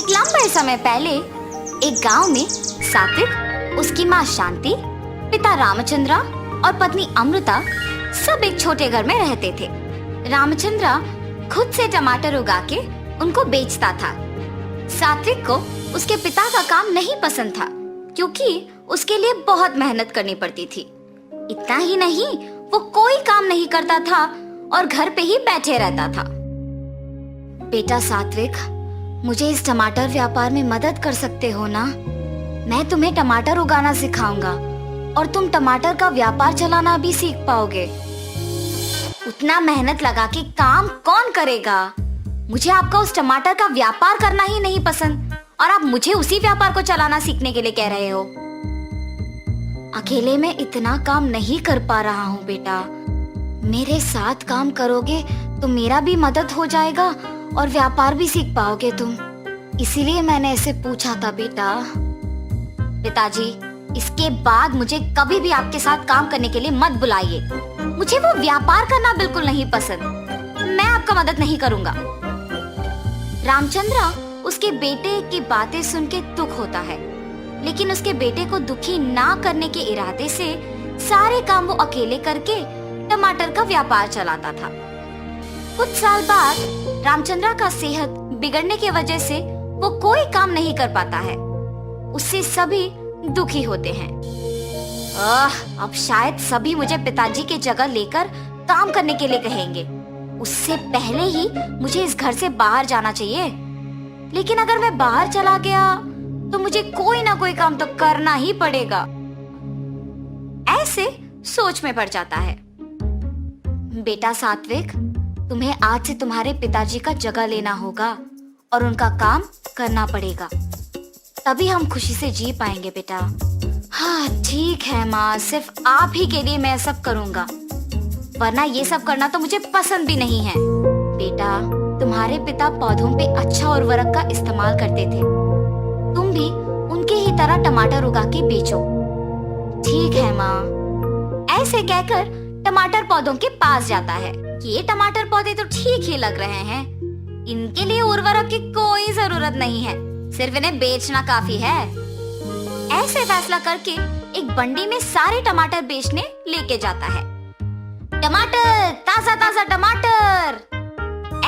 एक लंबे समय पहले एक गांव में सात्विक, उसकी माँ शांति, पिता रामचंद्रा और पत्नी अमृता सब एक छोटे घर में रहते थे। रामचंद्रा खुद से टमाटर उगा के उनको बेचता था। सात्विक को उसके पिता का काम नहीं पसंद था क्योंकि उसके लिए बहुत मेहनत करनी पड़ती थी। इतना ही नहीं, वो कोई काम नहीं करता था और घर पे ही बैठे रहता था। बेटा सात्विक, मुझे इस टमाटर व्यापार में मदद कर सकते हो ना? मैं तुम्हें टमाटर उगाना सिखाऊंगा और तुम टमाटर का व्यापार चलाना भी सीख पाओगे। उतना मेहनत लगा के काम कौन करेगा? मुझे आपका उस टमाटर का व्यापार करना ही नहीं पसंद और आप मुझे उसी व्यापार को चलाना सीखने के लिए कह रहे हो। अकेले मैं इतना काम नहीं कर पा रहा हूँ बेटा। मेरे साथ काम करोगे तो मेरा भी मदद हो जाएगा और व्यापार भी सीख पाओगे तुम। इसीलिए मैंने ऐसे पूछा था बेटा। पिताजी, इसके बाद मुझे कभी भी आपके साथ काम करने के लिए मत बुलाइए। मुझे वो व्यापार करना बिल्कुल नहीं पसंद। मैं आपका मदद नहीं करूंगा। रामचंद्रा उसके बेटे की बातें सुन के दुख होता है, लेकिन उसके बेटे को दुखी ना करने के इरादे से सारे काम वो अकेले करके टमाटर का व्यापार चलाता था। कुछ साल बाद रामचंद्रा का सेहत बिगड़ने की वजह से वो कोई काम नहीं कर पाता है। उससे सभी दुखी होते हैं। अब शायद सभी मुझे पिताजी की जगह लेकर काम करने के लिए कहेंगे। उससे पहले ही मुझे इस घर से बाहर जाना चाहिए। लेकिन अगर मैं बाहर चला गया तो मुझे कोई ना कोई काम तो करना ही पड़ेगा। ऐसे सोच में पड़ जाता है। बेटा सात्विक, तुम्हें आज से तुम्हारे पिताजी का जगह लेना होगा और उनका काम करना पड़ेगा, तभी हम खुशी से जी पाएंगे बेटा। हाँ ठीक है माँ, सिर्फ आप ही के लिए मैं सब करूँगा, वरना ये सब करना तो मुझे पसंद भी नहीं है। बेटा, तुम्हारे पिता पौधों पे अच्छा उर्वरक का इस्तेमाल करते थे। तुम भी उनके ही तरह टमाटर उगा के बेचो। ठीक है माँ। ऐसे कहकर टमाटर पौधों के पास जाता है कि ये टमाटर पौधे तो ठीक ही लग रहे हैं, इनके लिए उर्वरक की कोई जरूरत नहीं है, सिर्फ इन्हें बेचना काफी है। ऐसे फैसला करके एक बंडी में सारे टमाटर बेचने लेके जाता है। टमाटर, ताजा ताजा टमाटर,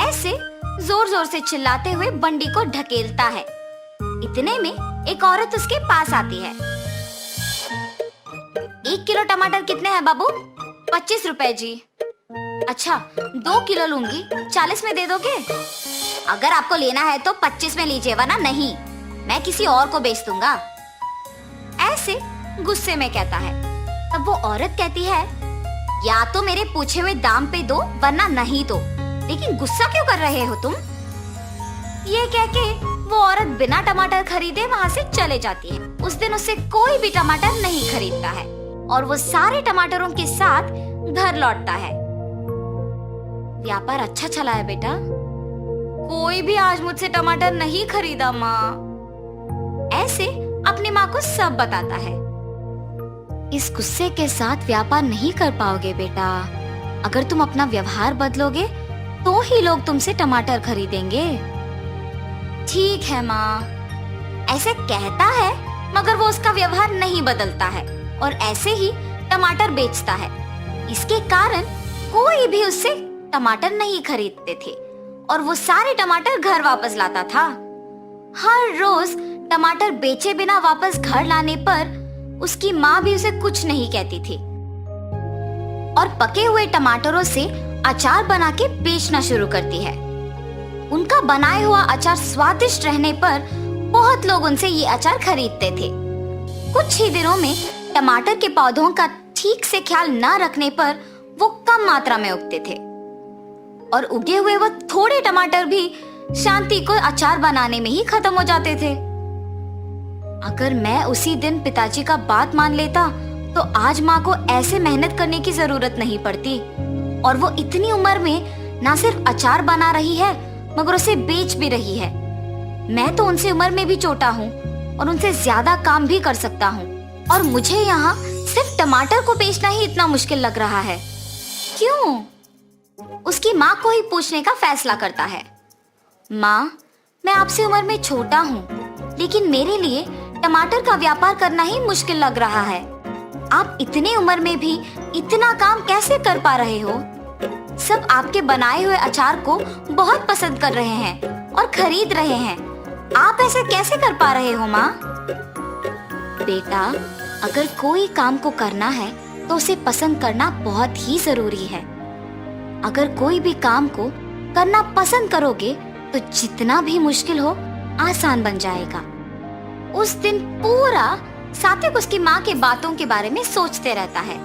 ऐसे जोर जोर से चिल्लाते हुए बंडी को ढकेलता है। इतने में एक औरत उसके पास आती है। 1 किलो टमाटर कितने हैं बाबू? 25 रुपए जी। अच्छा, 2 किलो लूंगी, 40 में दे दोगे? अगर आपको लेना है तो 25 में लीजिए, वरना नहीं, मैं किसी और को बेच दूंगा। ऐसे गुस्से में कहता है। तब वो औरत कहती है, या तो मेरे पूछे हुए दाम पे दो वरना नहीं दो, लेकिन गुस्सा क्यों कर रहे हो तुम? ये कह के वो औरत बिना टमाटर खरीदे वहाँ से चले जाती है। उस दिन उससे कोई भी टमाटर नहीं खरीदता है और वो सारे टमाटरों के साथ घर लौटता है। व्यापार अच्छा चला है बेटा। कोई भी आज मुझसे टमाटर नहीं खरीदा माँ। ऐसे अपनी माँ को सब बताता है। इस गुस्से के साथ व्यापार नहीं कर पाओगे बेटा। अगर तुम अपना व्यवहार बदलोगे तो ही लोग तुमसे टमाटर खरीदेंगे। ठीक है माँ। ऐसे कहता है, मगर वो उसका व्यवहार नहीं बदलता है और ऐसे ही टमाटर बेचता है। इसके कारण कोई भी उससे टमाटर नहीं खरीदते थे और वो सारे टमाटर घर वापस लाता था। हर रोज टमाटर बेचे बिना वापस घर लाने पर उसकी माँ भी उसे कुछ नहीं कहती थी और पके हुए टमाटरों से अचार बना के बेचना शुरू करती है। उनका बनाया हुआ अचार स्वादिष्ट रहने पर बहुत लोग उनसे ये अचार खरीदते थे। कुछ ही दिनों में टमाटर के पौधों का ठीक से ख्याल न रखने पर वो कम मात्रा में उगते थे और उगे हुए वो थोड़े टमाटर भी शांति को अचार बनाने में ही खत्म हो जाते थे। अगर मैं उसी दिन पिताजी का बात मान लेता तो आज माँ को ऐसे मेहनत करने की जरूरत नहीं पड़ती और वो इतनी उम्र में ना सिर्फ अचार बना रही है मगर उसे बेच भी रही है। मैं तो उनसे उम्र में भी छोटा हूँ और उनसे ज्यादा काम भी कर सकता हूँ और मुझे यहाँ सिर्फ टमाटर को बेचना ही इतना मुश्किल लग रहा है। क्यों? उसकी माँ को ही पूछने का फैसला करता है। माँ, मैं आपसे उम्र में छोटा हूँ, लेकिन मेरे लिए टमाटर का व्यापार करना ही मुश्किल लग रहा है। आप इतनी उम्र में भी इतना काम कैसे कर पा रहे हो? सब आपके बनाए हुए अचार को बहुत पसंद कर रहे हैं और खरीद रहे हैं। आप ऐसे कैसे कर पा रहे हो माँ? बेटा, अगर कोई काम को करना है तो उसे पसंद करना बहुत ही जरूरी है। अगर कोई भी काम को करना पसंद करोगे तो जितना भी मुश्किल हो आसान बन जाएगा। उस दिन पूरा सात्विक उसकी माँ के बातों के बारे में सोचते रहता है।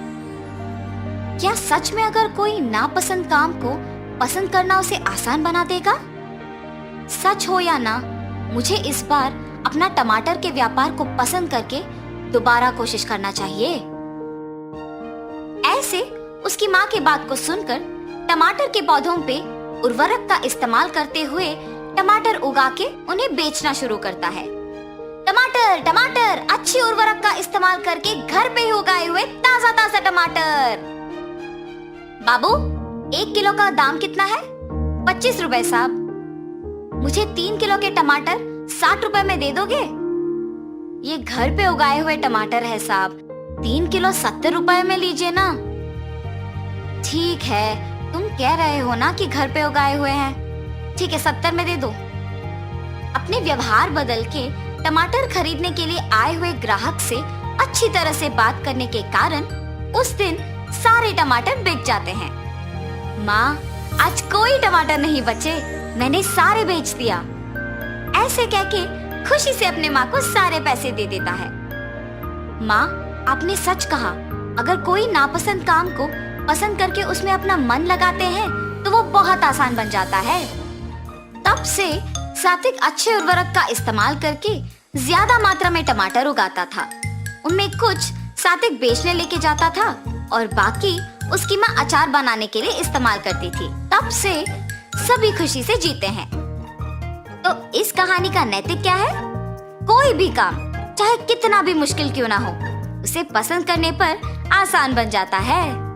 क्या सच में अगर कोई नापसंद काम को पसंद करना उसे आसान बना देगा? सच हो या ना, मुझे इस बार अपना टमाटर के व्यापार को पसंद करके दोबारा कोशिश करना चाहिए। ऐसे उसकी माँ की बात को सुनकर टमाटर के पौधों पे उर्वरक का इस्तेमाल करते हुए टमाटर उगा के उन्हें बेचना शुरू करता है। टमाटर टमाटर, अच्छी उर्वरक का इस्तेमाल करके घर पे ही उगाए हुए ताजा ताजा टमाटर। बाबू, 1 किलो का दाम कितना है? 25 रुपए साहब। मुझे 3 किलो के टमाटर 60 रुपए में दे दोगे? ये घर पे उगाए हुए टमाटर है साहब, 3 किलो 70 रुपए में लीजिए ना। ठीक है, तुम कह रहे हो ना कि घर पे उगाए हुए हैं। ठीक है, 70 में दे दो। अपने व्यवहार बदल के टमाटर खरीदने के लिए आए हुए ग्राहक से अच्छी तरह से बात करने के कारण उस दिन सारे टमाटर बिक जाते हैं। माँ, आज कोई टमाटर नहीं बचे, मैंने सारे बेच दिया। ऐसे कह के खुशी से अपने माँ को सारे पैसे दे देता है। माँ, आपने सच कहा, अगर कोई नापसंद काम को पसंद करके उसमें अपना मन लगाते हैं तो वो बहुत आसान बन जाता है। तब से सात्विक अच्छे उर्वरक का इस्तेमाल करके ज्यादा मात्रा में टमाटर उगाता था। उनमें कुछ सात्विक बेचने लेके जाता था और बाकी उसकी माँ अचार बनाने के लिए इस्तेमाल करती थी। तब से सभी खुशी से जीते हैं। तो इस कहानी का नैतिक क्या है? कोई भी काम चाहे कितना भी मुश्किल क्यों ना हो, उसे पसंद करने पर आसान बन जाता है।